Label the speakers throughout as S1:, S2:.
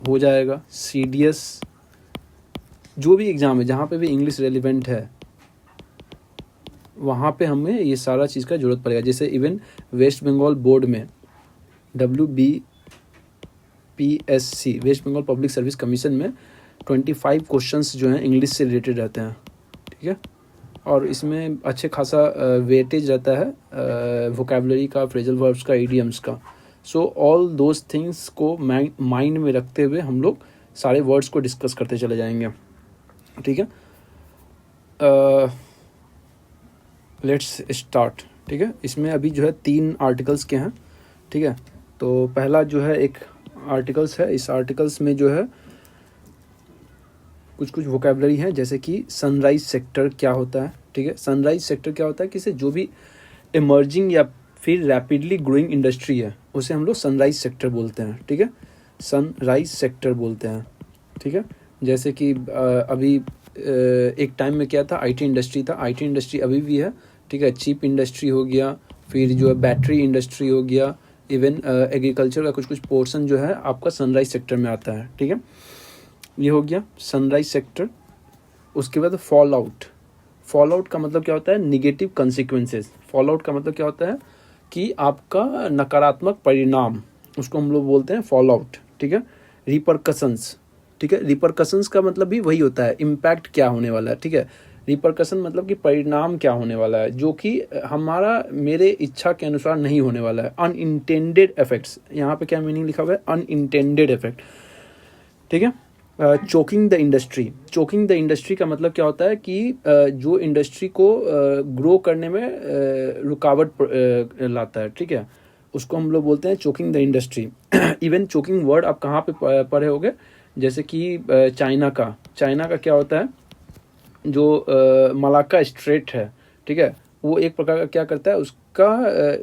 S1: हो जाएगा। CDS जो भी एग्ज़ाम है जहाँ पे भी इंग्लिश रेलिवेंट है वहाँ पे हमें ये सारा चीज़ का ज़रूरत पड़ेगा। जैसे इवन वेस्ट बंगाल बोर्ड में WBPSC West Bengal public service commission में 25 क्वेश्चंस जो हैं इंग्लिश से रिलेटेड रहते हैं, ठीक है। और इसमें अच्छे खासा वेटेज रहता है वोकेबलरी का, फ्रेजल वर्ब्स का, इडियम्स का। सो ऑल दोज थिंग्स को माइंड में रखते हुए हम लोग सारे वर्ड्स को डिस्कस करते चले जाएंगे, ठीक है। लेट्स स्टार्ट, ठीक है। इसमें अभी जो है 3 आर्टिकल्स के हैं, ठीक है। तो पहला जो है एक आर्टिकल्स है, इस आर्टिकल्स में जो है कुछ वोकेबलरी है, जैसे कि सनराइज सेक्टर क्या होता है, ठीक है। सनराइज सेक्टर क्या होता है, किसे जो भी इमर्जिंग या फिर रैपिडली ग्रोइंग इंडस्ट्री है उसे हम लोग सनराइज सेक्टर बोलते हैं, ठीक है। सनराइज सेक्टर बोलते हैं, ठीक है। जैसे कि अभी एक टाइम में क्या था, IT इंडस्ट्री था, IT इंडस्ट्री अभी भी है, ठीक है। चिप इंडस्ट्री हो गया, फिर जो है बैटरी इंडस्ट्री हो गया, इवन एग्रीकल्चर का कुछ पोर्शन जो है आपका सनराइज सेक्टर में आता है, ठीक है। ये हो गया सनराइज सेक्टर। उसके बाद फॉल आउट। फॉल आउट का मतलब क्या होता है, निगेटिव कंसिक्वेंसेस। फॉल आउट का मतलब क्या होता है कि आपका नकारात्मक परिणाम, उसको हम लोग बोलते हैं फॉल आउट, ठीक है। रिपरकशंस, ठीक है। रिपरकशंस का मतलब भी वही होता है, इम्पैक्ट क्या होने वाला है, ठीक है। रिपरकशन मतलब कि परिणाम क्या होने वाला है, जो कि हमारा मेरे इच्छा के अनुसार नहीं होने वाला है। अनइंटेंडेड इफेक्ट्स, यहाँ पे क्या मीनिंग लिखा हुआ है, अनइंटेंडेड इफेक्ट, ठीक है। Choking the industry. Choking the industry का मतलब क्या होता है कि जो इंडस्ट्री को ग्रो करने में रुकावट लाता है, ठीक है, उसको हम लोग बोलते हैं choking the industry. Even choking word आप कहाँ पे पढ़े होगे, जैसे कि चाइना का क्या होता है, जो मलाक्का स्ट्रेट है, ठीक है, वो एक प्रकार का क्या करता है, उसका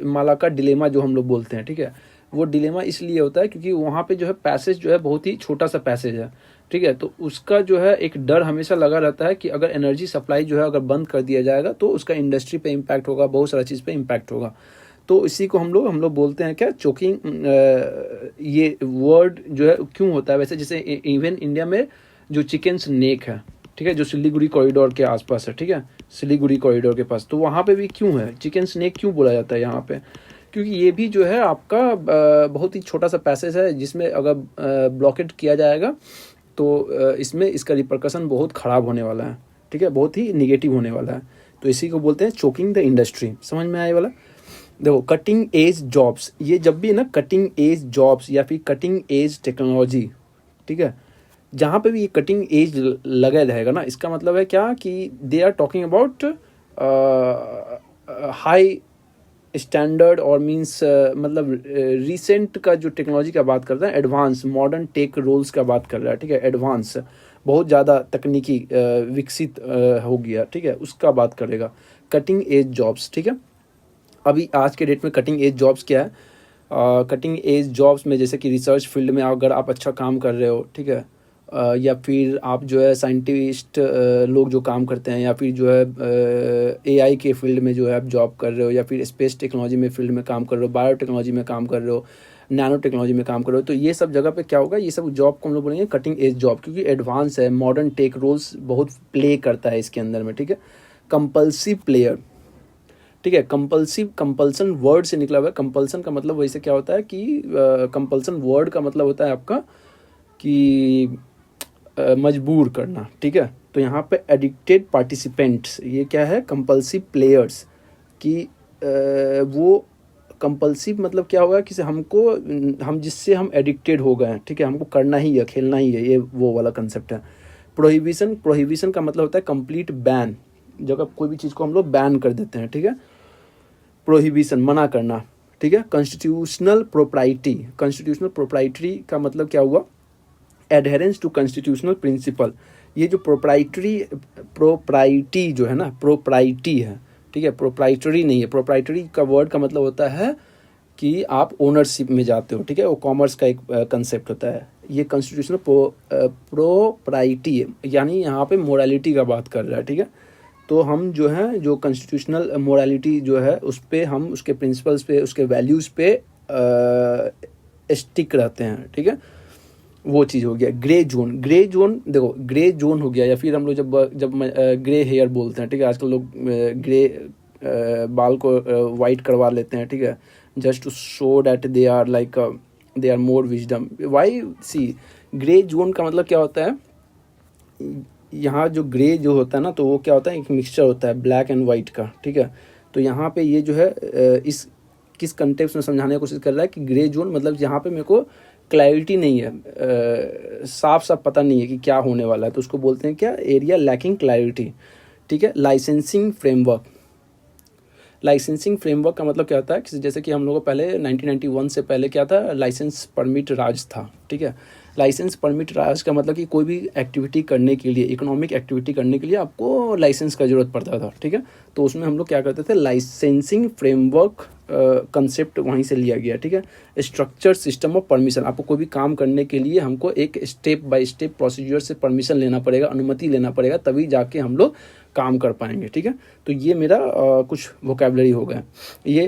S1: मलाक्का डिलेमा जो हम लोग बोलते हैं, ठीक है। वो डिलेमा इसलिए होता है क्योंकि वहाँ पे जो है पैसेज जो है बहुत ही छोटा सा पैसेज है, ठीक है। तो उसका जो है एक डर हमेशा लगा रहता है कि अगर एनर्जी सप्लाई जो है अगर बंद कर दिया जाएगा तो उसका इंडस्ट्री पे इम्पैक्ट होगा, बहुत सारा चीज़ पे इम्पैक्ट होगा। तो इसी को हम लोग बोलते हैं क्या, चोकिंग। ये वर्ड जो है क्यों होता है वैसे, जैसे इवन इंडिया में जो चिकन स्नेक है, ठीक है, जो सिलीगुड़ी कॉरिडोर के आसपास है, ठीक है, सिलीगुड़ी कॉरिडोर के पास, तो वहाँ पे भी क्यों है चिकन स्नेक क्यों बोला जाता है यहाँ पे, क्योंकि ये भी जो है आपका बहुत ही छोटा सा पैसेज है, जिसमें अगर ब्लॉकेट किया जाएगा तो इसमें इसका रिपरकशन बहुत ख़राब होने वाला है, ठीक है, बहुत ही निगेटिव होने वाला है। तो इसी को बोलते हैं चोकिंग द इंडस्ट्री। समझ में आए वाला। देखो कटिंग एज जॉब्स, ये जब भी ना कटिंग एज जॉब्स या फिर कटिंग एज टेक्नोलॉजी, ठीक है, जहाँ पे भी ये कटिंग एज लगा रहेगा ना, इसका मतलब है क्या कि they are talking about high standard और मींस मतलब रिसेंट का जो टेक्नोलॉजी का बात करता है, एडवांस मॉडर्न टेक रोल्स का बात कर रहा है, ठीक है, एडवांस बहुत ज़्यादा तकनीकी विकसित हो गया, ठीक है, उसका बात करेगा कटिंग एज जॉब्स, ठीक है। अभी आज के डेट में कटिंग एज जॉब्स क्या है, कटिंग एज जॉब्स में जैसे कि रिसर्च फील्ड में अगर आप अच्छा काम कर रहे हो, ठीक है, या फिर आप जो है साइंटिस्ट लोग जो काम करते हैं, या फिर जो है AI के फील्ड में जो है आप जॉब कर रहे हो, या फिर स्पेस टेक्नोलॉजी में फील्ड में काम कर रहे हो, बायो टेक्नोलॉजी में काम कर रहे हो, नैनो टेक्नोलॉजी में काम कर रहे हो, तो ये सब जगह पे क्या होगा, ये सब जॉब को हम लोग बोलेंगे कटिंग एज जॉब, क्योंकि एडवांस है, मॉडर्न टेक रोल्स बहुत प्ले करता है इसके अंदर में, ठीक है। कंपल्सिव प्लेयर, ठीक है, कंपल्सन वर्ड से निकला हुआ है। कंपल्सन का मतलब वैसे क्या होता है कि कंपल्सन वर्ड का मतलब होता है आपका कि मजबूर करना, ठीक है। तो यहाँ पे एडिक्टेड पार्टिसिपेंट्स, ये क्या है, कंपल्सिव प्लेयर्स कि वो कंपल्सिव मतलब क्या होगा कि हम जिससे हम एडिक्टेड हो गए हैं, ठीक है, हमको करना ही है, खेलना ही है, ये वो वाला कंसेप्ट है। प्रोहिबिशन का मतलब होता है कंप्लीट बैन, जब कोई भी चीज़ को हम लोग बैन कर देते हैं, ठीक है, प्रोहिबिशन मना करना, ठीक है। कॉन्स्टिट्यूशनल प्रोप्राइटरी का मतलब क्या हुआ, एडहेरेंस टू कॉन्स्टिट्यूशनल प्रिंसिपल। ये जो प्रोप्राइटी जो है ना, प्रोप्राइटी है, ठीक है, प्रोप्राइटरी नहीं है। प्रोप्राइटरी का वर्ड का मतलब होता है कि आप ओनरशिप में जाते हो, ठीक है, वो कॉमर्स का एक कंसेप्ट होता है। ये कॉन्स्टिट्यूशनल प्रोप्राइटी है, यानी यहाँ पे मोरालिटी का बात कर रहा है, ठीक है। तो हम जो है जो कॉन्स्टिट्यूशनल मोरालिटी जो है उस पर हम उसके प्रिंसिपल्स पे, उसके वैल्यूज़ पे स्टिक रहते हैं, ठीक है। वो चीज़ हो गया। ग्रे जोन, ग्रे जोन देखो, ग्रे जोन हो गया, या फिर हम लोग जब ग्रे हेयर बोलते हैं, ठीक है, आजकल लोग ग्रे बाल को वाइट करवा लेते हैं, ठीक है, just to show that they are like they are more wisdom. वाई सी, ग्रे जोन का मतलब क्या होता है, यहाँ जो ग्रे जो होता है ना, तो वो क्या होता है, एक मिक्सचर होता है ब्लैक एंड वाइट का, ठीक है। तो यहाँ पे ये जो है इस किस कंटेक्स्ट में समझाने की कोशिश कर रहा है कि ग्रे जोन मतलब यहाँ पे मेरे को क्लैरिटी नहीं है, साफ साफ पता नहीं है कि क्या होने वाला है, तो उसको बोलते हैं क्या, एरिया लैकिंग क्लैरिटी, ठीक है। लाइसेंसिंग फ्रेमवर्क, लाइसेंसिंग फ्रेमवर्क का मतलब क्या होता है कि जैसे कि हम लोगों को पहले 1991 से पहले क्या था, लाइसेंस परमिट राज था, ठीक है। लाइसेंस परमिट राज का मतलब कि कोई भी एक्टिविटी करने के लिए, इकोनॉमिक एक्टिविटी करने के लिए आपको लाइसेंस का ज़रूरत पड़ता था, ठीक है। तो उसमें हम लोग क्या करते थे, लाइसेंसिंग फ्रेमवर्क कंसेप्ट वहीं से लिया गया, ठीक है। स्ट्रक्चर सिस्टम ऑफ परमिशन, आपको कोई भी काम करने के लिए हमको एक स्टेप बाय स्टेप प्रोसीजर से परमिशन लेना पड़ेगा, अनुमति लेना पड़ेगा, तभी जाके हम लोग काम कर पाएंगे, ठीक है। तो ये मेरा कुछ वोकैबुलरी हो गया, ये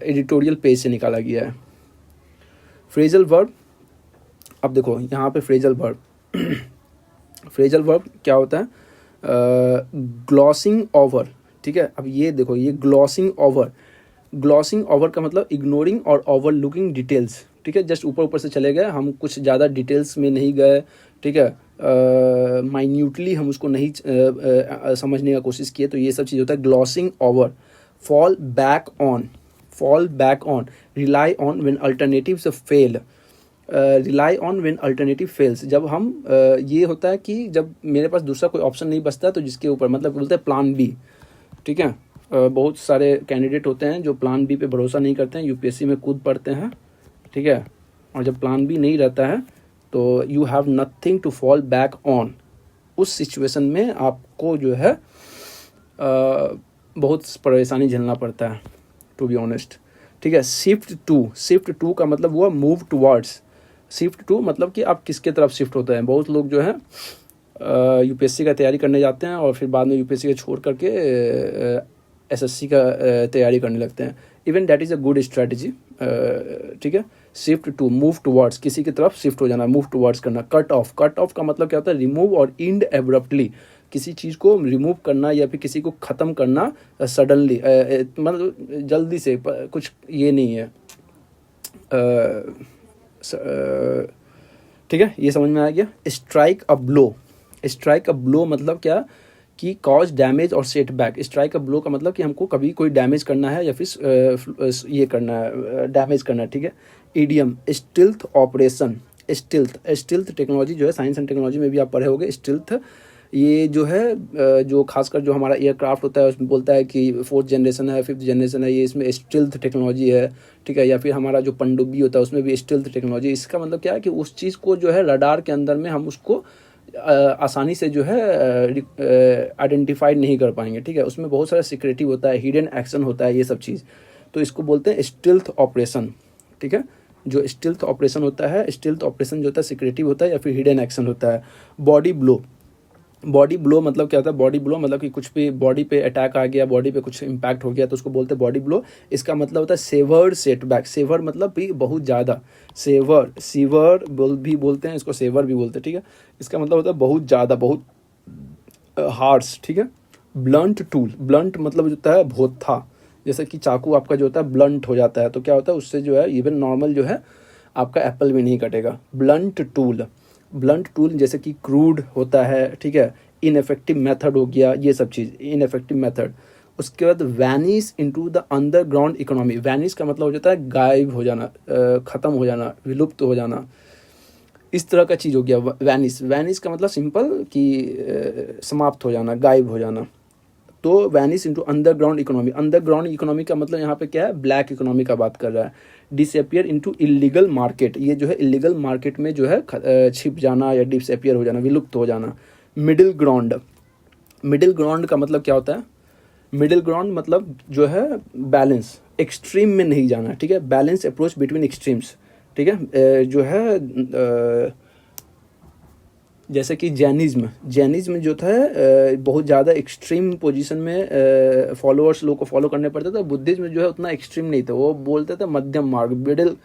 S1: एडिटोरियल पेज से निकाला गया है। फ्रेजल वर्ब, अब देखो यहाँ पे फ्रेजल वर्ब फ्रेजल वर्ब क्या होता है, ग्लॉसिंग ओवर, ठीक है। अब ये देखो, ये ग्लॉसिंग ओवर, ग्लॉसिंग ओवर का मतलब इग्नोरिंग और ओवर लुकिंग डिटेल्स, ठीक है। जस्ट ऊपर ऊपर से चले गए, हम कुछ ज़्यादा डिटेल्स में नहीं गए, ठीक है, माइन्यूटली हम उसको नहीं समझने का कोशिश किए, तो ये सब चीज़ होता है glossing over. Fall back on, fall back on, rely on when alternatives fail, rely on when alternative fails, जब हम ये होता है कि जब मेरे पास दूसरा कोई ऑप्शन नहीं बचता तो जिसके ऊपर, मतलब बोलते हैं प्लान बी, ठीक है। बहुत सारे कैंडिडेट होते हैं जो प्लान बी पे भरोसा नहीं करते हैं, यूपीएससी में कूद पड़ते हैं, ठीक है, और जब प्लान बी नहीं रहता है तो you have nothing to fall back on. उस सिचुएशन में आपको जो है बहुत परेशानी झेलना पड़ता है, टू बी ऑनेस्ट, ठीक है। शिफ्ट टू, शिफ्ट टू का मतलब हुआ मूव टुवर्ड्स, शिफ्ट टू मतलब कि आप किसके तरफ शिफ्ट होते हैं। बहुत लोग जो है यूपीएससी का तैयारी करने जाते हैं और फिर बाद में यूपीएससी का छोड़ करके एसएससी का तैयारी करने लगते हैं। Even that is a good strategy, ठीक है। शिफ्ट टू, मूव टुवर्ड्स, किसी की तरफ शिफ्ट हो जाना, मूव टुवर्ड्स करना। कट ऑफ, कट ऑफ का मतलब क्या होता है, रिमूव और इंड एब्रप्टली, किसी चीज़ को रिमूव करना या फिर किसी को ख़त्म करना सडनली, मतलब जल्दी से, कुछ ये नहीं है, ठीक है, ये समझ में आ गया। Strike a blow, strike a blow मतलब क्या कि कॉज डैमेज और set back. Strike a blow का मतलब कि हमको कभी कोई डैमेज करना है या फिर ये करना है, डैमेज करना है, ठीक है। Idiom, stealth operation, stealth, stealth technology जो है साइंस एंड टेक्नोलॉजी में भी आप पढ़े होंगे। स्टिल्थ ये जो है जो खासकर जो हमारा एयरक्राफ्ट होता है उसमें बोलता है कि 4th जनरेशन है, 5th जनरेशन है, ये इसमें स्टिल्थ टेक्नोलॉजी है, ठीक है। या फिर हमारा जो पनडुब्बी होता है उसमें भी स्टिल्थ टेक्नोलॉजी। इसका मतलब क्या है कि उस चीज़ को जो है रडार के अंदर में हम उसको आसानी से जो है आइडेंटिफाई नहीं कर पाएंगे, ठीक है। उसमें बहुत सारा सिक्रेटिव होता है, हिडन एक्शन होता है, ये सब चीज़, तो इसको बोलते हैं स्टिल्थ ऑपरेशन, ठीक है। जो स्टिल्थ ऑपरेशन होता है, स्टिल्थ ऑपरेशन जो होता है सिक्रेटिव होता है या फिर हिडन एक्शन होता है। बॉडी ब्लो, बॉडी ब्लो मतलब क्या होता है, बॉडी ब्लो मतलब कि कुछ भी बॉडी पे अटैक आ गया, बॉडी पे कुछ इम्पैक्ट हो गया तो उसको बोलते हैं बॉडी ब्लो। इसका मतलब होता है सेवर सेटबैक, सेवर मतलब भी बहुत ज़्यादा, सेवर, सीवर भी बोलते हैं इसको, सेवर भी बोलते हैं, ठीक है। इसका मतलब होता है बहुत ज़्यादा, बहुत हार्श, ठीक है। ब्लंट टूल, ब्लंट मतलब होता है भोथा, जैसे कि चाकू आपका जो होता है ब्लंट हो जाता है तो क्या होता है उससे जो है इवन नॉर्मल जो है आपका एप्पल भी नहीं कटेगा। ब्लंट टूल, ब्लंट टूल जैसे कि क्रूड होता है, ठीक है, इनफेक्टिव मेथड हो गया, ये सब चीज़ इनफेक्टिव मेथड। उसके बाद vanish into the underground economy, vanish का मतलब हो जाता है गायब हो जाना, ख़त्म हो जाना, विलुप्त हो जाना, इस तरह का चीज़ हो गया वैनिश। वैनिश का मतलब सिंपल कि समाप्त हो जाना, गायब हो जाना। तो vanish into underground economy, underground economy का मतलब यहाँ पे क्या है, ब्लैक इकोनॉमी का बात कर रहा है। डिसअपियर इनटू इलीगल मार्केट, ये जो है इलीगल मार्केट में जो है छिप जाना या डिसअपियर हो जाना, विलुप्त हो जाना। मिडिल ग्राउंड, मिडिल ग्राउंड का मतलब क्या होता है, मिडिल ग्राउंड मतलब जो है बैलेंस, एक्सट्रीम में नहीं जाना, ठीक है, बैलेंस अप्रोच बिटवीन एक्सट्रीम्स, ठीक है। जो है जैसे कि जैनिज्म, जैनिज्म जो था बहुत ज़्यादा एक्सट्रीम पोजीशन में फॉलोअर्स लोग को फॉलो करने पड़ते थे। बुद्धिज्म जो है उतना एक्सट्रीम नहीं था, वो बोलते थे मध्यम मार्ग, मिडिल,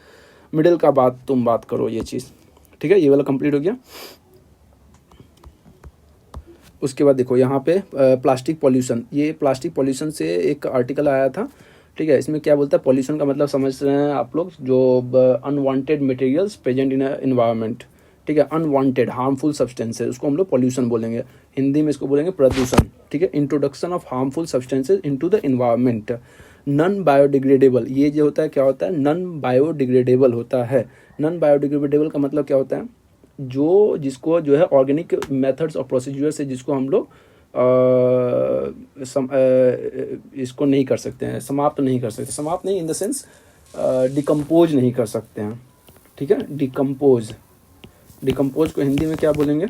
S1: मिडिल का बात तुम बात करो, ये चीज़, ठीक है, ये वाला कंप्लीट हो गया। उसके बाद देखो यहाँ पे प्लास्टिक पॉल्यूशन, ये प्लास्टिक पॉल्यूशन से एक आर्टिकल आया था, ठीक है। इसमें क्या बोलता है, पॉल्यूशन का मतलब समझ रहे हैं आप लोग, जो unwanted materials present in environment, ठीक है, अनवांटेड हार्मफुल सब्सटेंसेज, उसको हम लोग पॉल्यूशन बोलेंगे, हिंदी में इसको बोलेंगे प्रदूषण, ठीक है। Introduction of harmful substances into the environment. Non biodegradable, ये जो होता है क्या होता है, नॉन बायोडिग्रेडेबल होता है। नॉन बायोडिग्रेडेबल का मतलब क्या होता है, जो जिसको जो है ऑर्गेनिक मेथड्स और प्रोसीजर से जिसको हम लोग इसको नहीं कर सकते हैं, समाप्त नहीं कर सकते, समाप्त नहीं इन द सेंस डिकम्पोज नहीं कर सकते हैं, ठीक है। डिकम्पोज, डिकम्पोज को हिंदी में क्या बोलेंगे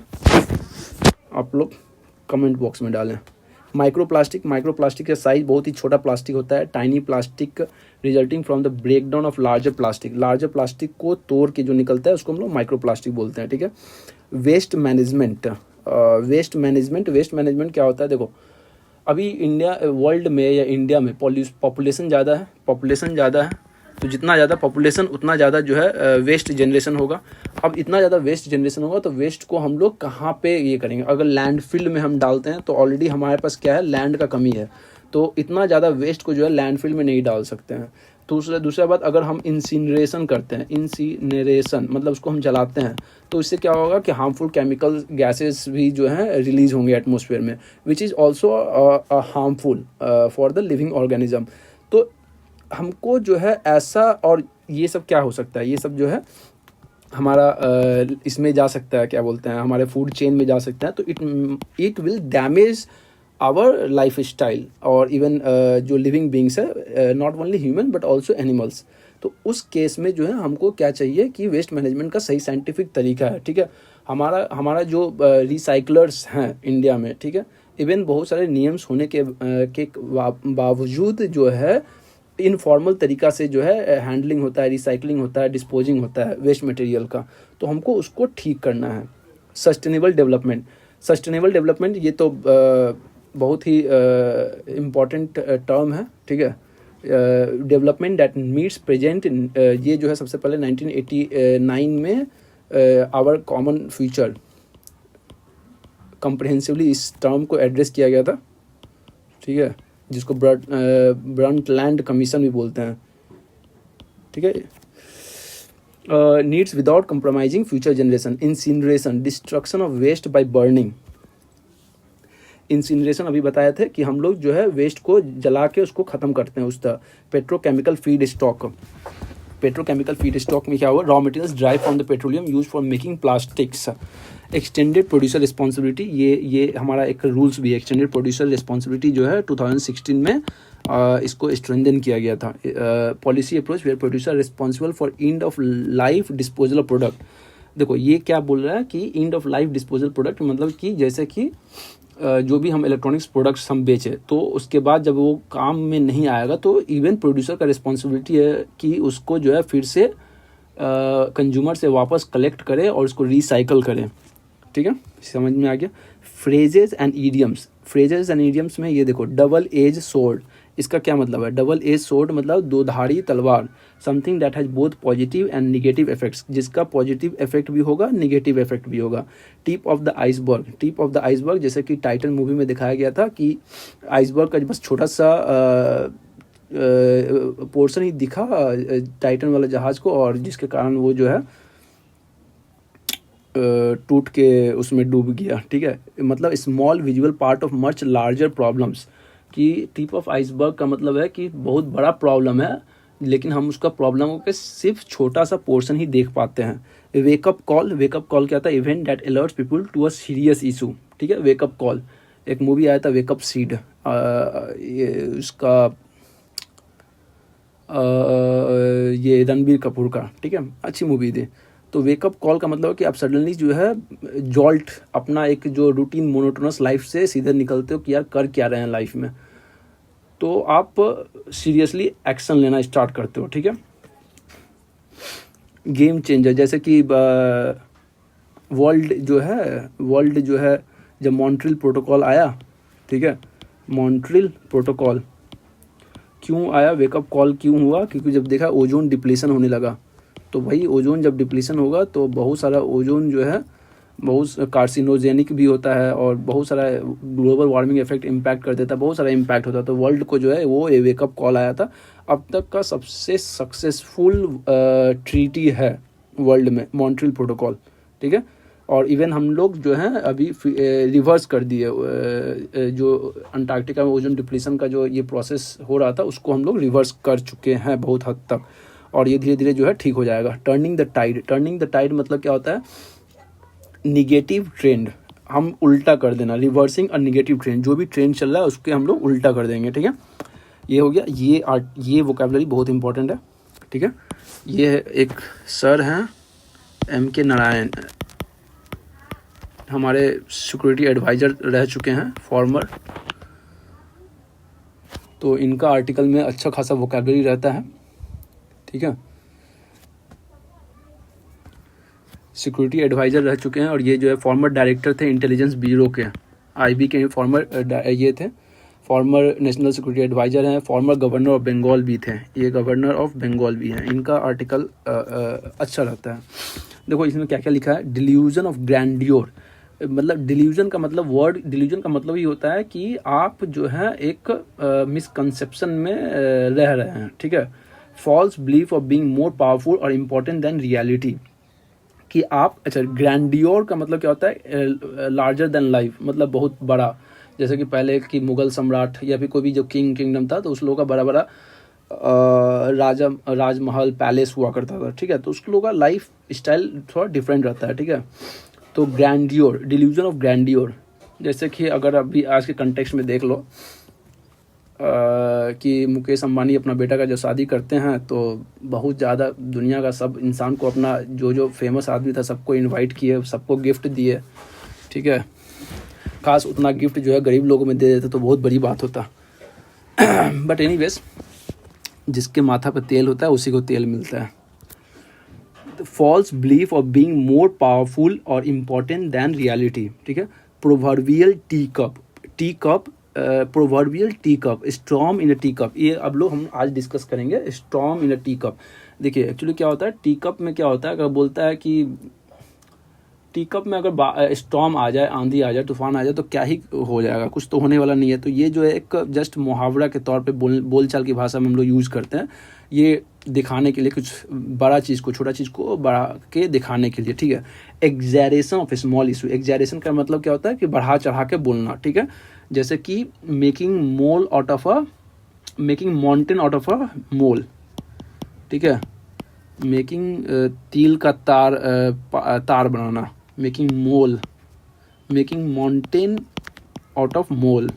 S1: आप लोग कमेंट बॉक्स में डालें। माइक्रो प्लास्टिक, माइक्रो प्लास्टिक का साइज बहुत ही छोटा प्लास्टिक होता है। Tiny plastic resulting from the breakdown of larger plastic, larger plastic को तोड़ के जो निकलता है उसको हम लोग माइक्रो प्लास्टिक बोलते हैं, ठीक है। Waste management, waste management, waste management क्या होता है, देखो अभी इंडिया वर्ल्ड में या इंडिया में पॉपुलेशन ज़्यादा है, पॉपुलेशन ज़्यादा है, तो जितना ज़्यादा पॉपुलेशन उतना ज़्यादा जो है वेस्ट जनरेशन होगा। अब इतना ज़्यादा वेस्ट जनरेशन होगा तो वेस्ट को हम लोग कहाँ पे ये करेंगे, अगर लैंडफिल में हम डालते हैं तो ऑलरेडी हमारे पास क्या है, लैंड का कमी है, तो इतना ज़्यादा वेस्ट को जो है लैंडफिल में नहीं डाल सकते हैं। दूसरा बात, अगर हम इंसिनरेशन करते हैं, इंसिनरेशन मतलब उसको हम जलाते हैं, तो इससे क्या होगा कि हार्मफुल केमिकल गैसेस भी जो है रिलीज होंगे एटमॉस्फेयर में, which is also harmful for the living organism. तो हमको जो है ऐसा, और ये सब क्या हो सकता है, ये सब जो है हमारा इसमें जा सकता है, क्या बोलते हैं, हमारे फूड चेन में जा सकता है, तो it will damage our life style और इवन जो लिविंग बींग्स है, not only human but also animals. तो उस केस में जो है हमको क्या चाहिए कि वेस्ट मैनेजमेंट का सही साइंटिफिक तरीका है, ठीक है। हमारा जो रिसाइकलर्स हैं इंडिया में, ठीक है, इवन बहुत सारे नियम्स होने के बावजूद जो है इनफॉर्मल तरीका से जो है हैंडलिंग होता है, रिसाइकलिंग होता है, डिस्पोजिंग होता है वेस्ट मटेरियल का, तो हमको उसको ठीक करना है। सस्टेनेबल डेवलपमेंट, सस्टेनेबल डेवलपमेंट ये तो बहुत ही इम्पॉर्टेंट टर्म है, ठीक है। डेवलपमेंट दैट मीट्स प्रेजेंट, ये जो है सबसे पहले 1989 में आवर कॉमन फ्यूचर कॉम्प्रिहेंसिवली इस टर्म को एड्रेस किया गया था, ठीक है, जिसको ब्रंटलैंड कमीशन भी बोलते हैं, ठीक है। Needs without compromising future generation. Incineration, destruction of waste by burning. Incineration अभी बताया था कि हम लोग जो है वेस्ट को जला के उसको ख़त्म करते हैं, उसका petrochemical feed stock. Petrochemical feed stock में क्या हुआ, raw materials drive from the petroleum use for making plastics. Extended producer responsibility, ये हमारा एक रूल्स भी है, एक्सटेंडेड प्रोड्यूसर रिस्पॉन्सिबिलिटी जो है 2016 में इसको स्ट्रेंथन किया गया था। Policy approach where producer responsible for end of life disposal of product. देखो ये क्या बोल रहा है कि end of life disposal product मतलब कि जैसे कि जो भी हम इलेक्ट्रॉनिक्स प्रोडक्ट्स हम बेचें तो उसके बाद जब वो काम में नहीं आएगा तो इवन प्रोड्यूसर का रिस्पॉन्सिबिलिटी है कि उसको जो है फिर से कंज्यूमर से वापस कलेक्ट करे और उसको रिसाइकल करें, ठीक है, समझ में आ गया। Phrases and idioms, phrases and idioms में ये देखो, डबल एज सोर्ड, इसका क्या मतलब है, डबल एज सोर्ड मतलब दो धारी तलवार, something that has both positive and negative effects, जिसका पॉजिटिव इफेक्ट भी होगा निगेटिव इफेक्ट भी होगा। Tip of the iceberg, tip of the iceberg जैसे कि टाइटन मूवी में दिखाया गया था कि आइसबर्ग का बस छोटा सा पोर्शन ही दिखा टाइटन वाला जहाज को, और जिसके कारण वो जो है टूट के उसमें डूब गया, ठीक है। मतलब small visual part of much larger problems, कि टिप ऑफ आइसबर्ग का मतलब है कि बहुत बड़ा प्रॉब्लम है लेकिन हम उसका प्रॉब्लम के सिर्फ छोटा सा पोर्शन ही देख पाते हैं। वेकअप कॉल, वेकअप कॉल क्या था, event that alerts people to a serious issue, ठीक है। वेकअप कॉल, एक मूवी आया था वेकअप सीड, ये उसका ये रणबीर कपूर का, ठीक है, अच्छी मूवी थी। तो वेकअप कॉल का मतलब कि आप सडनली जो है जॉल्ट अपना एक जो रूटीन मोनोटोनस लाइफ से सीधे निकलते हो कि यार कर क्या रहे हैं लाइफ में, तो आप सीरियसली एक्शन लेना स्टार्ट करते हो, ठीक है। गेम चेंजर, जैसे कि वर्ल्ड जो है जब मॉन्ट्रियल प्रोटोकॉल आया, ठीक है, मॉन्ट्रियल प्रोटोकॉल क्यों आया, वेकअप कॉल क्यों हुआ, क्योंकि जब देखा ओजोन डिप्लीशन होने लगा, तो वही ओजोन जब डिप्लीशन होगा तो बहुत सारा ओजोन जो है बहुत कार्सिनोजेनिक भी होता है और बहुत सारा ग्लोबल वार्मिंग इफेक्ट इम्पैक्ट कर देता है, बहुत सारा इम्पैक्ट होता है। तो वर्ल्ड को जो है वो ये वेकअप कॉल आया था। अब तक का सबसे सक्सेसफुल ट्रीटी है वर्ल्ड में मॉन्ट्रियल प्रोटोकॉल, ठीक है। और इवन हम लोग जो है अभी रिवर्स कर दिए, जो अंटार्कटिका में ओजोन डिप्लीशन का जो ये प्रोसेस हो रहा था उसको हम लोग रिवर्स कर चुके हैं बहुत हद तक, और ये धीरे धीरे जो है ठीक हो जाएगा। Turning the tide, turning the tide मतलब क्या होता है, निगेटिव ट्रेंड हम उल्टा कर देना, रिवर्सिंग और निगेटिव ट्रेंड, जो भी ट्रेंड चल रहा है उसके हम लोग उल्टा कर देंगे, ठीक है। ये हो गया, ये वोकैबुलरी बहुत इंपॉर्टेंट है, ठीक है। ये एक सर हैं M.K. नारायण, हमारे सिक्योरिटी एडवाइज़र रह चुके हैं फॉर्मर, तो इनका आर्टिकल में अच्छा खासा वोकैबुलरी रहता है, ठीक है। सिक्योरिटी एडवाइज़र रह चुके हैं और ये जो है फॉर्मर डायरेक्टर थे इंटेलिजेंस ब्यूरो के, IB के फॉर्मर ये थे, फॉर्मर नेशनल सिक्योरिटी एडवाइज़र हैं, फॉर्मर गवर्नर ऑफ बंगाल भी थे, ये गवर्नर ऑफ बंगाल भी हैं। इनका आर्टिकल अच्छा रहता है। देखो इसमें क्या क्या लिखा है, डिल्यूजन ऑफ ग्रैंडियोर, मतलब डिल्यूजन का मतलब, वर्ड डिल्यूजन का मतलब ये होता है कि आप जो है एक मिसकंसेप्शन में रह रहे हैं, ठीक है। False belief of being more powerful और इम्पोर्टेंट देन रियलिटी, कि आप, अच्छा ग्रैंडियोर का मतलब क्या होता है, लार्जर देन लाइफ, मतलब बहुत बड़ा, जैसे कि पहले की मुगल सम्राट या फिर कोई भी जो किंगडम था तो उस लोगों का बड़ा बड़ा राजमहल पैलेस हुआ करता था, ठीक है। तो उस लोगों का लाइफ स्टाइल थोड़ा डिफरेंट रहता है, ठीक है। तो ग्रैंडियोर, डिल्यूजन ऑफ ग्रैंडियोर, जैसे कि अगर अभी आज के कंटेक्स्ट में देख लो कि मुकेश अंबानी अपना बेटा का जब शादी करते हैं तो बहुत ज़्यादा दुनिया का सब इंसान को, अपना जो फेमस आदमी था सबको इनवाइट किए, सबको गिफ्ट दिए, ठीक है। खास उतना गिफ्ट जो है गरीब लोगों में दे देते तो बहुत बड़ी बात होता। बट एनीवेज, जिसके माथा पर तेल होता है उसी को तेल मिलता है। False belief of being more powerful और इम्पोर्टेंट दैन रियलिटी, ठीक है। Proverbial tea cup, proverbial tea cup, storm in a tea cup, ये अब लोग हम आज डिस्कस करेंगे, storm in a tea cup. देखिए एक्चुअली क्या होता है, टी कप में क्या होता है, अगर बोलता है कि टी कप में अगर स्टॉर्म आ जाए, आंधी आ जाए, तूफान आ जाए तो क्या ही हो जाएगा, कुछ तो होने वाला नहीं है। तो ये जो है एक जस्ट मुहावरा के तौर पे बोलचाल की भाषा में हम लोग यूज़ करते हैं, ये दिखाने के लिए, कुछ बड़ा चीज़ को, छोटा चीज़ को बड़ा के दिखाने के लिए, ठीक है। एग्जैरेशन ऑफ स्मॉल इशू, एग्जैरेशन का मतलब क्या होता है कि बढ़ा चढ़ा के बोलना, ठीक है। जैसे कि making mountain out of a mole, ठीक है। मेकिंग तिल का तार बनाना, making mountain out of mole,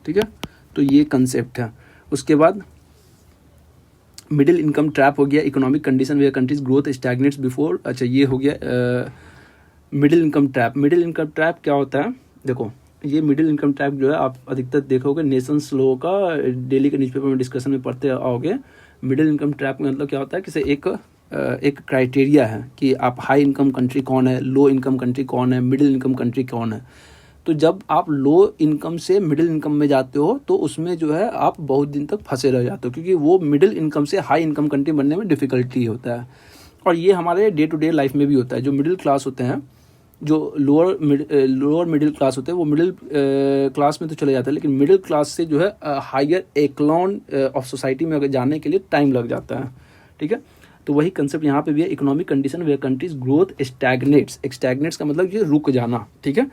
S1: ठीक है। तो ये कंसेप्ट है। उसके बाद मिडिल इनकम ट्रैप हो गया, economic condition where countries growth stagnates before, अच्छा ये हो गया middle income trap. Middle income trap क्या होता है, देखो ये मिडिल इनकम ट्रैप जो है आप अधिकतर देखोगे नेशंस लो का डेली के न्यूज़पेपर में डिस्कशन में पढ़ते आओगे। मिडिल इनकम ट्रैप में मतलब क्या होता है कि एक क्राइटेरिया है कि आप हाई इनकम कंट्री कौन है, लो इनकम कंट्री कौन है, मिडिल इनकम कंट्री कौन है। तो जब आप लो इनकम से मिडिल इनकम में जाते हो तो उसमें जो है आप बहुत दिन तक फंसे रह जाते हो, क्योंकि वो मिडिल इनकम से हाई इनकम कंट्री बनने में डिफ़िकल्टी होता है। और ये हमारे डे टू डे लाइफ में भी होता है। जो मिडिल क्लास होते हैं, जो लोअर मिडिल क्लास होते हैं, वो मिडिल क्लास में तो चले जाते हैं, लेकिन मिडिल क्लास से जो है हायर एक्लॉन ऑफ सोसाइटी में अगर जाने के लिए टाइम लग जाता है, ठीक है। तो वही कंसेप्ट यहाँ पे भी है, economic condition where countries growth stagnates का मतलब ये रुक जाना, ठीक है।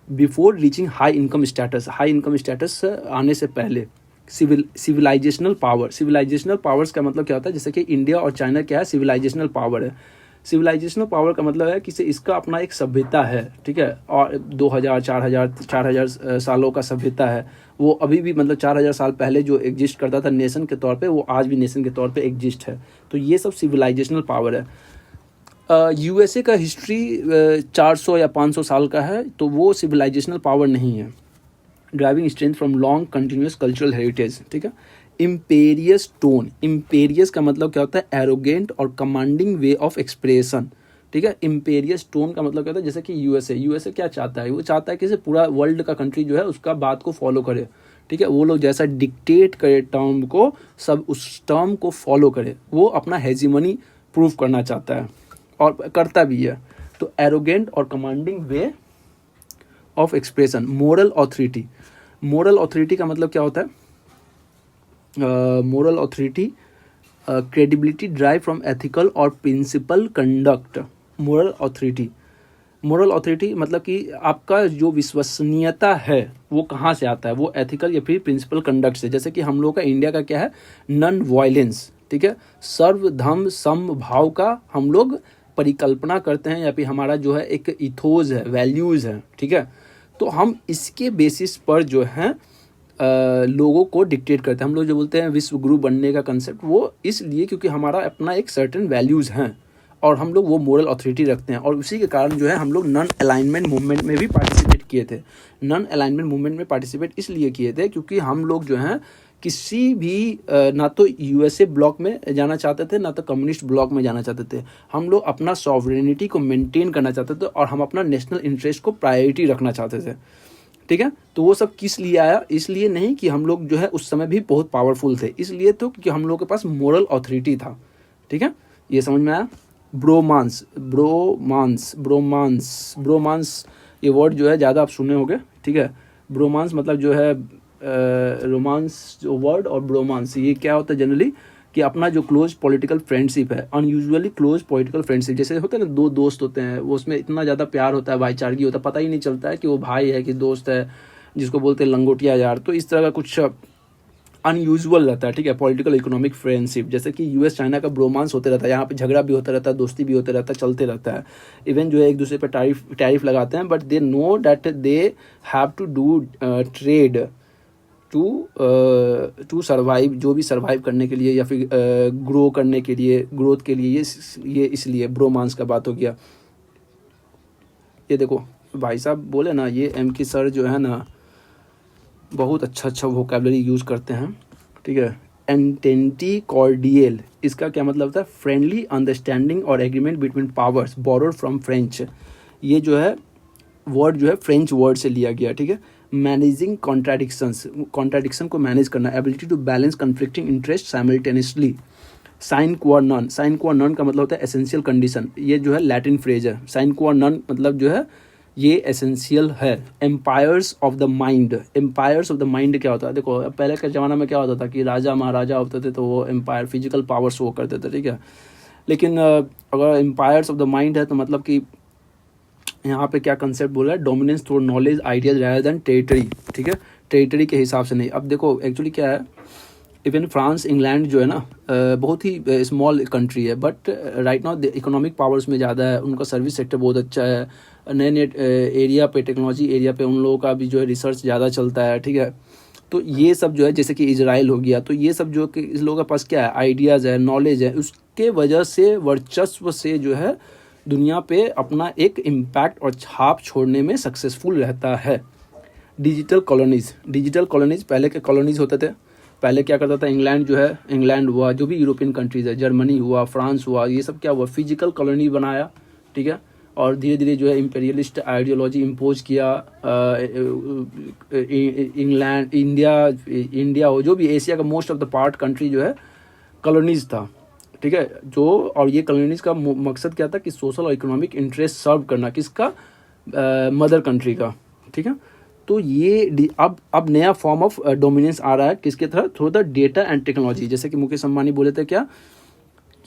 S1: Before reaching high income status आने से पहले। सिविलाइजेशनल पावर्स का मतलब क्या होता है, जैसे कि इंडिया और चाइना क्या है, सिविलाइजेशनल पावर है। सिविलाइजेशनल पावर का मतलब है कि इसका अपना एक सभ्यता है, ठीक है, और 4,000 सालों का सभ्यता है। वो अभी भी मतलब 4,000 साल पहले जो एग्जिस्ट करता था नेशन के तौर पे, वो आज भी नेशन के तौर पे एग्जिस्ट है। तो ये सब सिविलाइजेशनल पावर है। USA का हिस्ट्री 400 या 500 साल का है, तो वो सिविलाइजेशनल पावर नहीं है। Driving strength from long continuous cultural heritage, ठीक है। इम्पेरियस टोन, इम्पेरियस का मतलब क्या होता है, एरोगेंट और कमांडिंग वे ऑफ एक्सप्रेशन, ठीक है। इम्पेरियस टोन का मतलब क्या होता है, जैसे कि यूएसए क्या चाहता है, वो चाहता है कि पूरा वर्ल्ड का कंट्री जो है उसका बात को फॉलो करे, ठीक है, वो लोग जैसा डिक्टेट करे टर्म को, सब उस टर्म को फॉलो करे, वो अपना हेजीमनी प्रूव करना चाहता है और करता भी है। तो एरोगेंट और commanding way of expression, moral authority. Moral authority का मतलब क्या होता है? Moral authority credibility drive from ethical और प्रिंसिपल कंडक्ट। मोरल ऑथोरिटी मतलब कि आपका जो विश्वसनीयता है वो कहाँ से आता है? वो एथिकल या फिर प्रिंसिपल कंडक्ट से। जैसे कि हम लोग का इंडिया का क्या है? नॉन वायलेंस, ठीक है, सर्व धर्म समभाव का हम लोग परिकल्पना करते हैं, या फिर हमारा जो है एक इथोज है, वैल्यूज़ है, ठीक है। तो हम इसके बेसिस पर जो है लोगों को डिक्टेट करते हैं। हम लोग जो बोलते हैं विश्व गुरु बनने का कंसेप्ट, वो इसलिए क्योंकि हमारा अपना एक सर्टेन वैल्यूज़ हैं और हम लोग वो मोरल अथॉरिटी रखते हैं। और उसी के कारण जो है हम लोग नॉन अलाइनमेंट मूवमेंट में भी पार्टिसिपेट किए थे। नॉन अलाइनमेंट मूवमेंट में पार्टिसिपेट इसलिए किए थे क्योंकि हम लोग जो हैं किसी भी ना तो यूएसए ब्लॉक में जाना चाहते थे, ना तो कम्युनिस्ट ब्लॉक में जाना चाहते थे। हम लोग अपना सॉवरेनिटी को मेंटेन करना चाहते थे और हम अपना नेशनल इंटरेस्ट को प्रायोरिटी रखना चाहते थे, ठीक है। तो वो सब किस लिए आया? इसलिए नहीं कि हम लोग जो है उस समय भी बहुत पावरफुल थे, इसलिए तो क्योंकि हम लोग के पास मोरल अथॉरिटी था, ठीक है। ये समझ में आया? ब्रोमांस, ब्रोमांस, ब्रोमांस, ब्रोमांस ये वर्ड जो है ज़्यादा आप सुने होंगे, ठीक है। ब्रोमांस मतलब जो है रोमांस जो वर्ड, और ब्रोमांस ये क्या होता है जनरली कि अपना जो क्लोज पॉलिटिकल फ्रेंडशिप है, अनयूजुअली क्लोज पॉलिटिकल फ्रेंडशिप। जैसे होते हैं ना दो दोस्त होते हैं, वो उसमें इतना ज़्यादा प्यार होता है, भाईचारगी होता है, पता ही नहीं चलता है कि वो भाई है कि दोस्त है, जिसको बोलते हैं लंगोटिया यार। तो इस तरह का कुछ अनयूजुअल रहता है, ठीक है, पॉलिटिकल इकोनॉमिक फ्रेंडशिप। जैसे कि यूएस चाइना का ब्रोमांस होते रहता है, यहाँ पे झगड़ा भी होता रहता है, दोस्ती भी होते रहता है, चलते रहता है। इवन जो है एक दूसरे पे टैरिफ लगाते हैं, but they know that they have to do trade to survive, जो भी सर्वाइव करने के लिए या फिर ग्रो करने के लिए, ग्रोथ के लिए, ये इसलिए ब्रोमांस का बात हो गया। ये देखो भाई साहब बोले ना, ये एम के सर जो है ना बहुत अच्छा वोकैबुलरी यूज़ करते हैं, ठीक है। एंटेंटी कॉर्डियल, इसका क्या मतलब होता है? फ्रेंडली अंडरस्टैंडिंग और agreement between powers, borrowed from French. ये जो है वर्ड जो है फ्रेंच वर्ड से लिया गया, ठीक है। मैनेजिंग कॉन्ट्राडिक्शंस, कॉन्ट्राडिक्शन को मैनेज करना, ability to balance conflicting interest simultaneously. Sine qua non, sine qua non का मतलब होता है एसेंशियल कंडीशन। ये जो है लैटिन फ्रेज है। साइन क्वा नॉन मतलब जो है ये एसेंशियल है। Empires of the mind, empires of the mind क्या होता है? देखो पहले के ज़माना में क्या होता था कि राजा महाराजा होते थे तो वो एम्पायर फिजिकल पावर्स वो करते थे, ठीक है। लेकिन अगर एम्पायर्स ऑफ द माइंड है तो मतलब कि यहाँ पे क्या कंसेप्ट बोला है? Dominance through knowledge, ideas rather than territory, ठीक है, टेरिटरी के हिसाब से नहीं। अब देखो एक्चुअली क्या है, इवन फ्रांस, इंग्लैंड जो है ना बहुत ही स्मॉल कंट्री है, but right now economic powers में ज़्यादा है, उनका सर्विस सेक्टर बहुत अच्छा है, नए नए एरिया पे, टेक्नोलॉजी एरिया पे उन लोगों का भी जो है रिसर्च ज़्यादा चलता है, ठीक है। तो ये सब जो है जैसे कि इजराइल हो गया, तो ये सब जो कि इस लोगों के पास क्या है? आइडियाज़ है, नॉलेज है, उसके वजह से वर्चस्व से जो है दुनिया पे अपना एक इम्पैक्ट और छाप छोड़ने में सक्सेसफुल रहता है। डिजिटल कॉलोनीज़, डिजिटल कॉलोनीज़ पहले के कॉलोनीज़ होते थे। पहले क्या करता था इंग्लैंड जो है, इंग्लैंड हुआ, जो भी यूरोपियन कंट्रीज़ है, जर्मनी हुआ, फ्रांस हुआ, ये सब क्या हुआ? फिजिकल कॉलोनी बनाया, ठीक है। और धीरे धीरे जो है इम्पेरियलिस्ट आइडियोलॉजी इम्पोज किया। इंग्लैंड, इंडिया हो, जो भी एशिया का most of the part country जो है कॉलोनीज़ था, ठीक है। जो और ये कॉलोनीज़ का मकसद क्या था कि सोशल और इकोनॉमिक इंटरेस्ट सर्व करना, किसका? मदर कंट्री का, ठीक है। तो ये अब नया फॉर्म ऑफ डोमिनेंस आ रहा है, किसके तरह? Through the data and technology. जैसे कि मुकेश अंबानी बोले थे क्या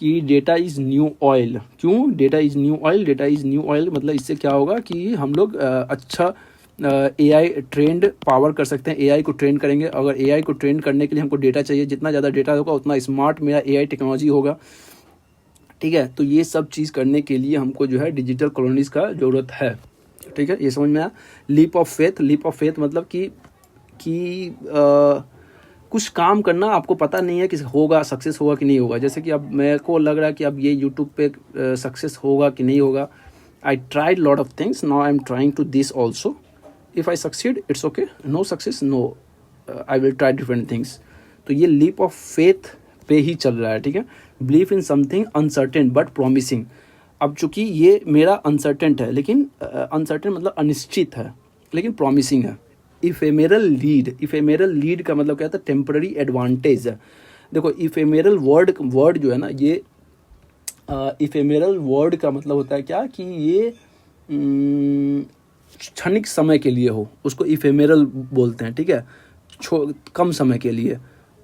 S1: कि डेटा इज़ न्यू ऑयल। क्यों data is new oil? Data is new oil मतलब इससे क्या होगा कि हम लोग अच्छा AI ट्रेंड पावर कर सकते हैं। AI को ट्रेन करेंगे, अगर AI को ट्रेन करने के लिए हमको डेटा चाहिए, जितना ज़्यादा डेटा होगा उतना स्मार्ट मेरा AI टेक्नोलॉजी होगा, ठीक है। तो ये सब चीज़ करने के लिए हमको जो है डिजिटल कॉलोनीज़ का ज़रूरत है, ठीक है। ये समझ में आया? Leap of faith, leap of faith मतलब कि कुछ काम करना, आपको पता नहीं है कि होगा, सक्सेस होगा कि नहीं होगा। जैसे कि अब मेरे को लग रहा है कि अब ये यूट्यूब पे सक्सेस होगा कि नहीं होगा। I tried lot of things, now I am trying to this also. If I succeed it's okay, no success no, I will try different things. तो ये लीप ऑफ फेथ पे ही चल रहा है, ठीक है। Believe in something uncertain but promising. अब चूंकि ये मेरा अनसर्टेन है, लेकिन अनसर्टेन मतलब अनिश्चित है, लेकिन प्रॉमिसिंग है, इफेमेरल लीड का मतलब क्या होता है? Temporary advantage. देखो इफेमेरल वर्ड जो है ना, ये इफेमेरल वर्ड का मतलब होता है क्या कि ये क्षणिक समय के लिए हो, उसको इफेमेरल बोलते हैं, ठीक है, कम समय के लिए।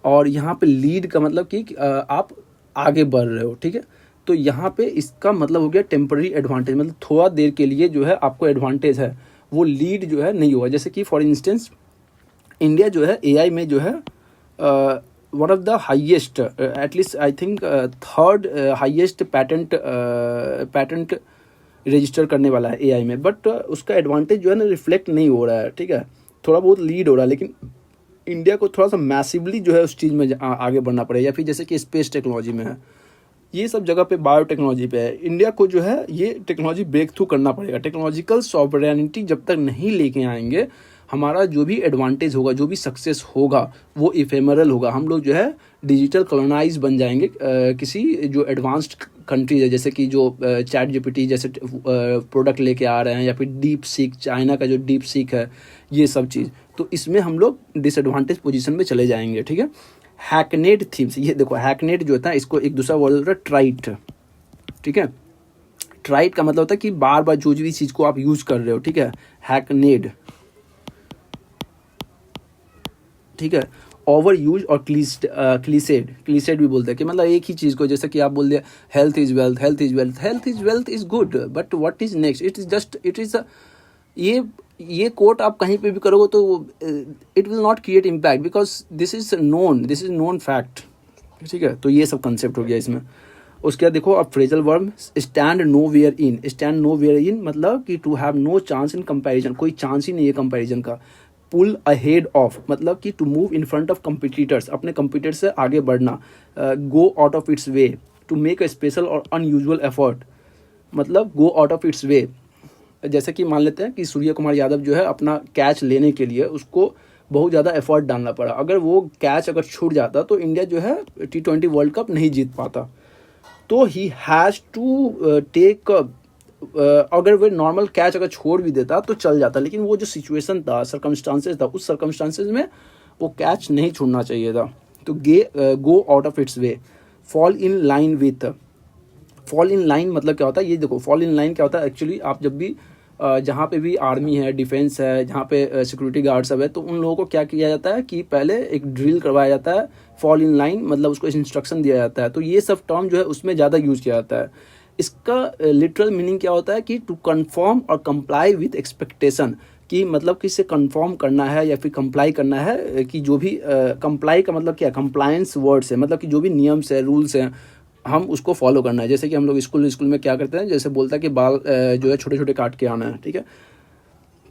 S1: और यहाँ पे लीड का मतलब कि आप आगे बढ़ रहे हो, ठीक है। तो यहाँ पे इसका मतलब हो गया टेम्पररी एडवांटेज, मतलब थोड़ा देर के लिए जो है आपको एडवांटेज है, वो लीड जो है नहीं होगा। जैसे कि फॉर इंस्टेंस इंडिया जो है एआई में जो है one of the highest, at least I think third highest patent register करने वाला है एआई में, बट उसका एडवांटेज जो है ना रिफ्लेक्ट नहीं हो रहा है, ठीक है, थोड़ा बहुत लीड हो रहा है। लेकिन इंडिया को थोड़ा सा मैसिवली जो है उस चीज़ में आगे बढ़ना पड़ेगा। या फिर जैसे कि स्पेस टेक्नोलॉजी में है, ये सब जगह पे बायोटेक्नोलॉजी पे है, इंडिया को जो है ये टेक्नोलॉजी ब्रेक थ्रू करना पड़ेगा। टेक्नोलॉजिकल सॉवरेनिटी जब तक नहीं लेके आएंगे, हमारा जो भी एडवांटेज होगा, जो भी सक्सेस होगा, वो इफेमरल होगा। हम लोग जो है डिजिटल कॉलोनाइज बन जाएंगे किसी जो एडवांस्ड कंट्रीज है, जैसे कि जो चैट जीपीटी जैसे प्रोडक्ट लेके आ रहे हैं, या फिर डीप सीक, चाइना का जो डीप सीक है, ये सब चीज़। तो इसमें हम लोग डिसएडवांटेज पोजीशन में चले जाएंगे, ठीक है। हैकनेड थीम्स, ये देखो हैकनेड जो होता है, इसको एक दूसरा वर्ड होता है ट्राइट, ठीक है। ट्राइट का मतलब होता है कि बार बार जो भी चीज़ को आप यूज कर रहे हो, ठीक है, हैकनेड, ठीक है। ओवर यूज और क्लीसेड भी बोलते हैं कि मतलब एक ही चीज़ को, जैसे कि आप बोल दिया health is wealth, health is wealth, health is wealth is good, but what is next? It is ये कोट आप कहीं पे भी करोगे तो it will not create impact, because this is known fact, ठीक है। तो ये सब कंसेप्ट हो गया इसमें। उसके बाद देखो अब phrasal verb stand nowhere in मतलब कि to have no chance in comparison, कोई चांस ही नहीं है कंपैरिजन का। पुल अहेड ऑफ मतलब कि to move in front of competitors, अपने कंपिटिटर से आगे बढ़ना। Go out of its way, to make a special और अनयूजुअल एफर्ट, मतलब go out of its way. जैसे कि मान लेते हैं कि सूर्य कुमार यादव जो है अपना कैच लेने के लिए उसको बहुत ज़्यादा एफर्ट डालना पड़ा, अगर वो कैच अगर छूट जाता तो इंडिया जो है T20 वर्ल्ड कप नहीं जीत पाता। तो ही हैज़ टू टेक, अगर वो नॉर्मल कैच अगर छोड़ भी देता तो चल जाता, लेकिन वो जो सिचुएशन था, सर्कमस्टांसेस था, उस सर्कमस्टांसेस में वो कैच नहीं छोड़ना चाहिए था। तो गो out of its way. Fall in line मतलब क्या होता है? ये देखो फॉल इन लाइन क्या होता है एक्चुअली, आप जब भी जहाँ पे भी आर्मी है, डिफेंस है, जहाँ पे सिक्योरिटी गार्ड सब है, तो उन लोगों को क्या किया जाता है कि पहले एक ड्रिल करवाया जाता है, फॉल इन लाइन मतलब उसको इंस्ट्रक्शन दिया जाता है। तो ये सब टर्म जो है उसमें ज़्यादा यूज़ किया जाता है। इसका लिटरल मीनिंग क्या होता है कि टू कन्फर्म और कंप्लाई विथ एक्सपेक्टेशन, कि मतलब किससे कंफर्म करना है या फिर कंप्लाई करना है, कि जो भी कंप्लाई का मतलब क्या, कंप्लायंस वर्ड्स है, मतलब कि जो भी नियम्स है, रूल्स हैं, हम उसको फॉलो करना है। जैसे कि हम लोग स्कूल में क्या करते हैं, जैसे बोलता है कि बाल जो है छोटे छोटे काट के आना है, ठीक है।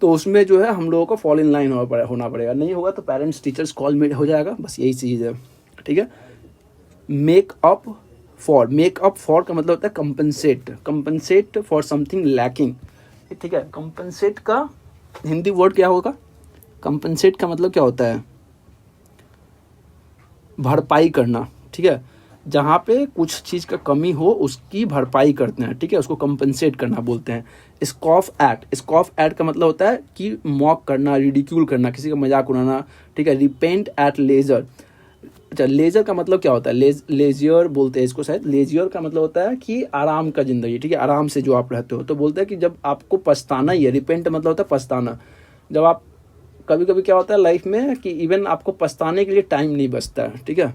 S1: तो उसमें जो है हम लोगों को फॉल इन लाइन होना पड़ेगा, नहीं होगा तो पेरेंट्स टीचर्स कॉल में हो जाएगा, बस यही चीज़ है, ठीक है। मेक अप फॉर का मतलब होता है कंपनसेट फॉर समथिंग लैकिंग, ठीक है। कंपनसेट का हिंदी वर्ड क्या होगा? कंपनसेट का मतलब क्या होता है? भरपाई करना, ठीक है। जहाँ पे कुछ चीज़ का कमी हो उसकी भरपाई करते हैं, ठीक है, उसको कंपनसेट करना बोलते हैं। स्कॉफ एट का मतलब होता है कि मॉक करना, रिडिक्यूल करना, किसी का मजाक उड़ाना, ठीक है। रिपेंट एट लेजर, अच्छा लेजर का मतलब क्या होता है? लेजियर बोलते हैं इसको शायद। लेजियर का मतलब होता है कि आराम का जिंदगी, ठीक है, आराम से जो आप रहते हो। तो बोलते हैं कि जब आपको पछताना ही है, रिपेंट मतलब होता है पछताना। जब आप कभी कभी क्या होता है लाइफ में कि इवन आपको पछताने के लिए टाइम नहीं बचता है, ठीक है,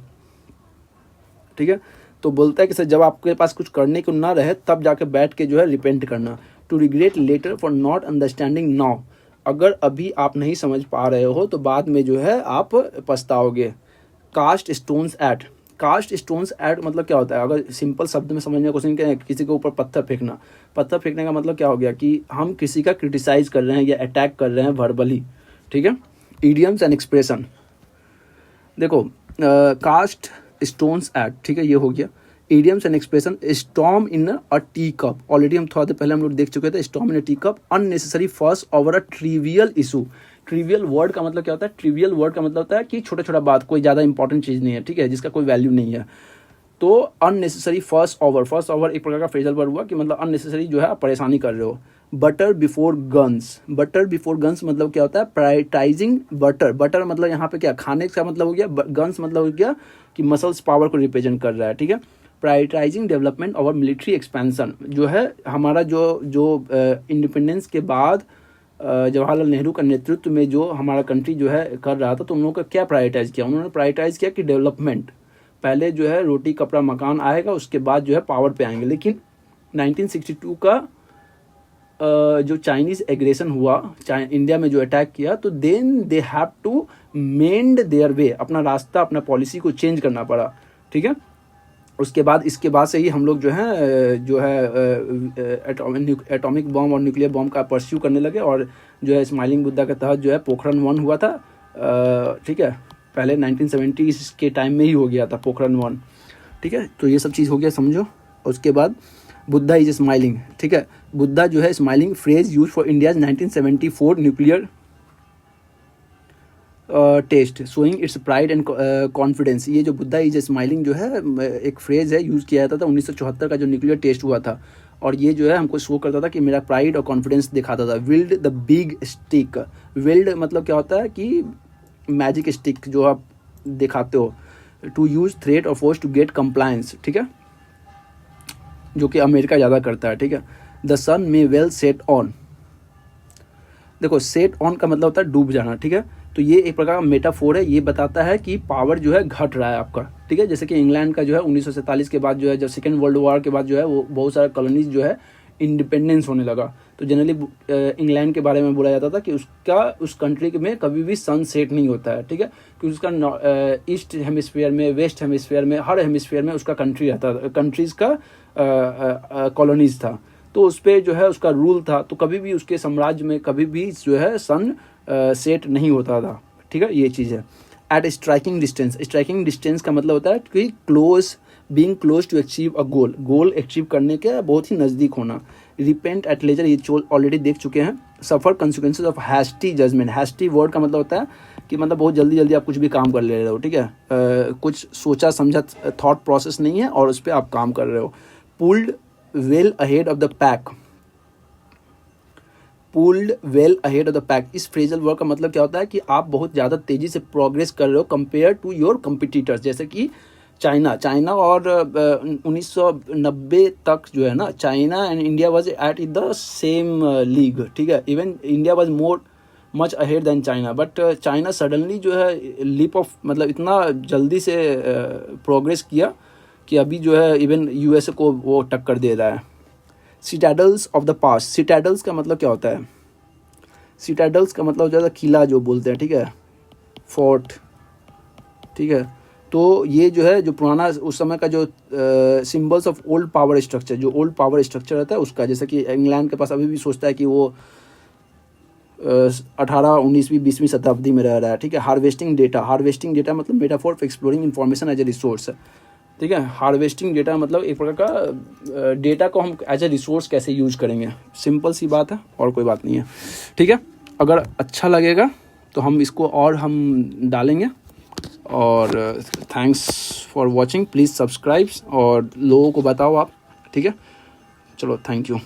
S1: ठीक है। तो बोलता है कि सर जब आपके पास कुछ करने को ना रहे तब जाके बैठ के जो है रिपेंट करना। To regret later for not understanding now, अगर अभी आप नहीं समझ पा रहे हो तो बाद में जो है आप पछताओगे। कास्ट स्टोन्स एट मतलब क्या होता है? अगर सिंपल शब्द में समझने की कोशिश करें, किसी के ऊपर पत्थर फेंकने का मतलब क्या हो गया कि हम किसी का क्रिटिसाइज कर रहे हैं या अटैक कर रहे हैं वर्बली, ठीक है। इडियम्स एंड एक्सप्रेशन, देखो कास्ट स्टोन्स एट, ठीक है, ये हो गया। Idioms and expression, storm in a tea cup, already हम थोड़ा देर पहले हम लोग देख चुके थे, storm in a tea cup. Unnecessary fuss over a trivial issue, trivial word का मतलब क्या होता है? ट्रिवियल वर्ड का मतलब होता है कि छोटा छोटा बात, कोई ज़्यादा इंपॉर्टेंट चीज़ नहीं है, ठीक है, जिसका कोई वैल्यू नहीं है। तो अननेसेसरी फर्स्ट ओवर एक प्रकार का फ्रेजल वर्ड हुआ कि मतलब अननेसेसरी जो है आप परेशानी कर रहे हो। Butter before guns. Butter before guns मतलब क्या होता है, प्रायोरिटाइजिंग बटर। बटर मतलब यहाँ पे क्या, खाने का मतलब हो गया, गन्स मतलब हो गया कि मसल्स पावर को रिप्रेजेंट कर रहा है, ठीक है। प्रायोरिटाइजिंग डेवलपमेंट और मिलिट्री एक्सपेंशन, जो है हमारा जो जो इंडिपेंडेंस के बाद जवाहरलाल नेहरू का नेतृत्व में जो हमारा कंट्री जो है कर रहा था, तो उन लोगों का क्या प्रायोरिटाइज किया, उन्होंने प्रायोरिटाइज किया कि डेवलपमेंट, पहले जो है रोटी कपड़ा मकान आएगा, उसके बाद जो है पावर पे आएंगे। लेकिन 1962 का जो चाइनीज़ एग्रेशन हुआ, इंडिया में जो अटैक किया, तो then they have to mend their way, अपना रास्ता अपना पॉलिसी को चेंज करना पड़ा, ठीक है। उसके बाद इसके बाद से ही हम लोग जो है एटॉमिक बॉम्ब और न्यूक्लियर बॉम्ब का परस्यू करने लगे, और जो है स्माइलिंग बुद्धा के तहत जो है पोखरण 1 हुआ था, ठीक है। पहले 1970s के टाइम में ही हो गया था पोखरण 1, ठीक है। तो ये सब चीज़ हो गया, समझो। उसके बाद बुद्धा इज स्माइलिंग, ठीक है। बुद्धा जो है smiling phrase use for India's 1974 nuclear test showing its pride and confidence. ये जो बुद्धा इज स्माइलिंग जो है एक फ्रेज है, यूज़ किया जाता था 1974 का जो न्यूक्लियर टेस्ट हुआ था, और ये जो है हमको शो करता था कि मेरा प्राइड और कॉन्फिडेंस दिखाता था। Wield the big stick, wield मतलब क्या होता है कि मैजिक स्टिक जो आप दिखाते हो, टू यूज थ्रेट और फोर्स टू गेट कंप्लायंस, ठीक है, जो कि अमेरिका ज़्यादा करता है, ठीक है। The sun may well set on, देखो सेट ऑन का मतलब होता है डूब जाना, ठीक है। तो ये एक प्रकार का मेटाफोर है, ये बताता है कि पावर जो है घट रहा है आपका, ठीक है। जैसे कि इंग्लैंड का जो है 1947 के बाद जो है, जब सेकेंड वर्ल्ड वॉर के बाद जो है वो बहुत सारे कॉलोनीज जो है इंडिपेंडेंस होने लगा, तो जनरली इंग्लैंड के बारे में बोला जाता था कि उसका उस कंट्री में कभी भी सन सेट नहीं होता है, ठीक है, क्योंकि उसका ईस्ट हेमिस्फीयर में, वेस्ट हेमिस्फीयर में, हर हेमिस्फीयर में उसका कंट्री रहता था, कंट्रीज़ का कॉलोनीज था, तो उस पर जो है उसका रूल था, तो कभी भी उसके साम्राज्य में कभी भी जो है सन सेट नहीं होता था, ठीक है। ये चीज़ है। At striking distance, striking distance का मतलब होता है कि close, being close to achieve a goal, goal achieve करने के बहुत ही नज़दीक होना। रिपेंट एट लेजर, ये ऑलरेडी देख चुके हैं। Suffer consequences of hasty judgement, hasty word का मतलब होता है कि मतलब बहुत जल्दी जल्दी आप कुछ भी काम कर ले रहे हो, ठीक है, कुछ सोचा समझा थॉट प्रोसेस नहीं है और उस पर आप काम कर रहे हो। Pulled well ahead of the pack, pulled well ahead of the pack, इस फ्रेजल वर्ड का मतलब क्या होता है कि आप बहुत ज़्यादा तेज़ी से प्रोग्रेस कर रहे हो कंपेयर टू योर कंपिटिटर्स। जैसे कि चाइना और 1990 तक जो है ना, China and India was at the same league, ठीक है। Even India was more much ahead than China, but China suddenly जो है लीप ऑफ, मतलब इतना जल्दी से प्रोग्रेस किया कि अभी जो है इवन यूएसए को वो टक्कर दे रहा है। सिटाडल्स ऑफ द पास्ट, सिटाडल्स का मतलब क्या होता है, सिटाडल्स का मतलब हो जाता है किला जो बोलते हैं, ठीक है, फोर्ट, ठीक है। तो ये जो है जो पुराना उस समय का जो symbols of old power structure, जो ओल्ड पावर स्ट्रक्चर रहता है उसका, जैसे कि इंग्लैंड के पास अभी भी सोचता है कि वो 18, 19वीं 20वीं शताब्दी में रह रहा है, ठीक है। हार्वेस्टिंग डेटा, हार्वेस्टिंग डेटा मतलब metaphor for exploring information as a resource, ठीक है। हार्वेस्टिंग डेटा मतलब एक प्रकार का डेटा को हम एज ए रिसोर्स कैसे यूज करेंगे, सिंपल सी बात है और कोई बात नहीं है, ठीक है। अगर अच्छा लगेगा तो हम इसको और हम डालेंगे, और thanks for watching, please subscribe और लोगों को बताओ आप, ठीक है। चलो, थैंक यू।